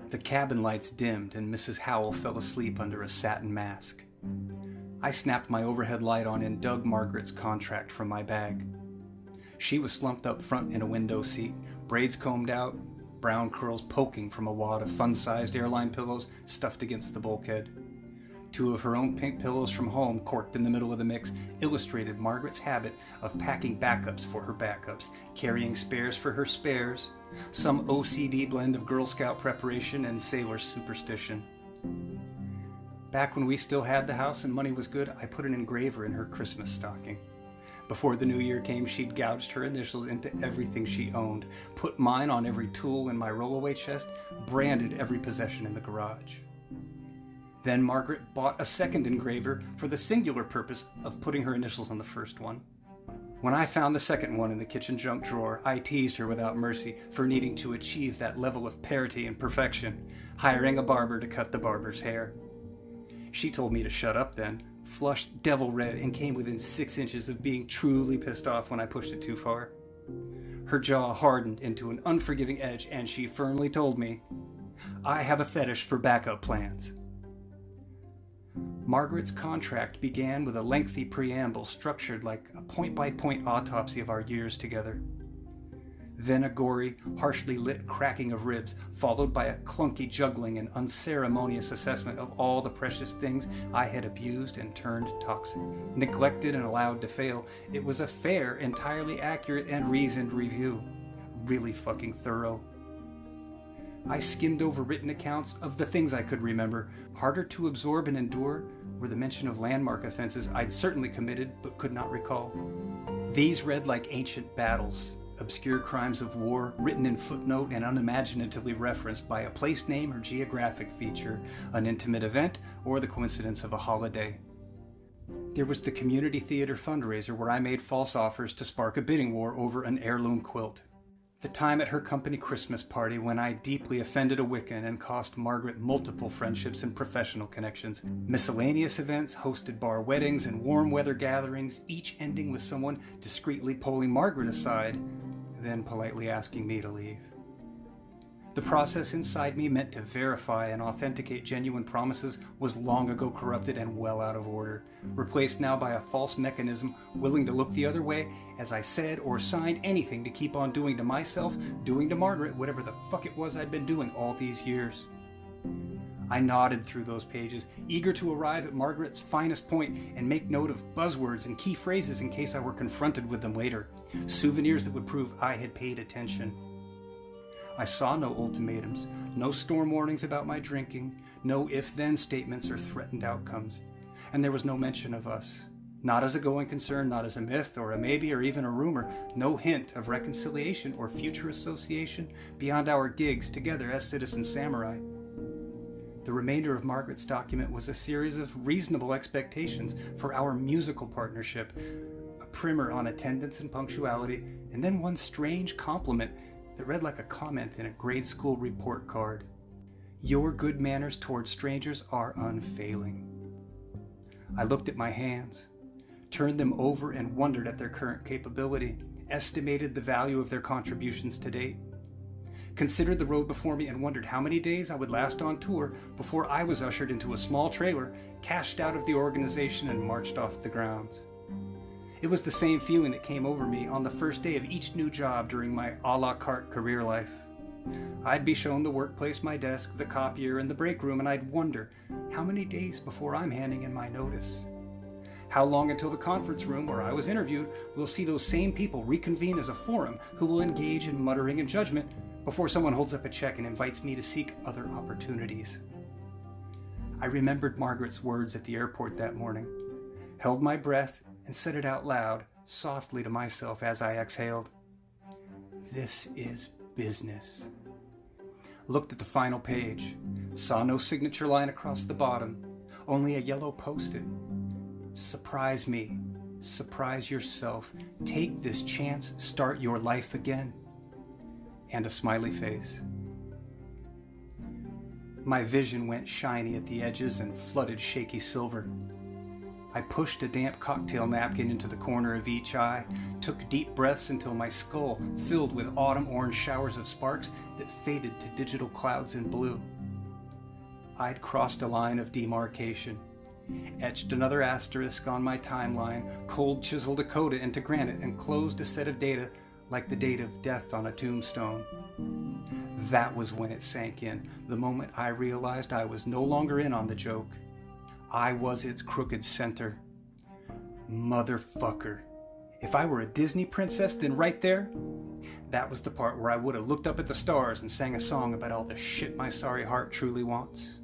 The cabin lights dimmed and Mrs. Howell fell asleep under a satin mask. I snapped my overhead light on and dug Margaret's contract from my bag. She was slumped up front in a window seat, braids combed out, brown curls poking from a wad of fun-sized airline pillows stuffed against the bulkhead. 2 of her own pink pillows from home, corked in the middle of the mix, illustrated Margaret's habit of packing backups for her backups, carrying spares for her spares, some OCD blend of Girl Scout preparation and sailor superstition. Back when we still had the house and money was good, I put an engraver in her Christmas stocking. Before the new year came, she'd gouged her initials into everything she owned, put mine on every tool in my rollaway chest, branded every possession in the garage. Then Margaret bought a second engraver for the singular purpose of putting her initials on the first one. When I found the second one in the kitchen junk drawer, I teased her without mercy for needing to achieve that level of parity and perfection, hiring a barber to cut the barber's hair. She told me to shut up then, flushed devil red, and came within 6 inches of being truly pissed off when I pushed it too far. Her jaw hardened into an unforgiving edge, and she firmly told me, "I have a fetish for backup plans." Margaret's contract began with a lengthy preamble structured like a point-by-point autopsy of our years together. Then a gory, harshly lit cracking of ribs, followed by a clunky juggling and unceremonious assessment of all the precious things I had abused and turned toxic, neglected and allowed to fail. It was a fair, entirely accurate and reasoned review. Really fucking thorough. I skimmed over written accounts of the things I could remember. Harder to absorb and endure were the mention of landmark offenses I'd certainly committed but could not recall. These read like ancient battles, obscure crimes of war, written in footnote and unimaginatively referenced by a place name or geographic feature, an intimate event, or the coincidence of a holiday. There was the community theater fundraiser where I made false offers to spark a bidding war over an heirloom quilt. The time at her company Christmas party when I deeply offended a Wiccan and cost Margaret multiple friendships and professional connections. Miscellaneous events, hosted bar weddings and warm weather gatherings, each ending with someone discreetly pulling Margaret aside, then politely asking me to leave. The process inside me meant to verify and authenticate genuine promises was long ago corrupted and well out of order, replaced now by a false mechanism willing to look the other way as I said or signed anything to keep on doing to myself, doing to Margaret, whatever the fuck it was I'd been doing all these years. I nodded through those pages, eager to arrive at Margaret's finest point and make note of buzzwords and key phrases in case I were confronted with them later, souvenirs that would prove I had paid attention. I saw no ultimatums, no storm warnings about my drinking, no if-then statements or threatened outcomes. And there was no mention of us. Not as a going concern, not as a myth or a maybe or even a rumor. No hint of reconciliation or future association beyond our gigs together as citizen samurai. The remainder of Margaret's document was a series of reasonable expectations for our musical partnership, a primer on attendance and punctuality, and then one strange compliment that read like a comment in a grade school report card. Your good manners towards strangers are unfailing. I looked at my hands, turned them over and wondered at their current capability, estimated the value of their contributions to date, considered the road before me and wondered how many days I would last on tour before I was ushered into a small trailer, cashed out of the organization and marched off the grounds. It was the same feeling that came over me on the first day of each new job during my a la carte career life. I'd be shown the workplace, my desk, the copier, and the break room, and I'd wonder, how many days before I'm handing in my notice? How long until the conference room where I was interviewed will see those same people reconvene as a forum who will engage in muttering and judgment before someone holds up a check and invites me to seek other opportunities? I remembered Margaret's words at the airport that morning, held my breath, and said it out loud, softly to myself as I exhaled. This is business. Looked at the final page, saw no signature line across the bottom, only a yellow post-it. Surprise me, surprise yourself, take this chance, start your life again. And a smiley face. My vision went shiny at the edges and flooded shaky silver. I pushed a damp cocktail napkin into the corner of each eye, took deep breaths until my skull filled with autumn orange showers of sparks that faded to digital clouds in blue. I'd crossed a line of demarcation, etched another asterisk on my timeline, cold chiseled a coda into granite, and closed a set of data like the date of death on a tombstone. That was when it sank in, the moment I realized I was no longer in on the joke. I was its crooked center. Motherfucker. If I were a Disney princess, then right there, that was the part where I would have looked up at the stars and sang a song about all the shit my sorry heart truly wants.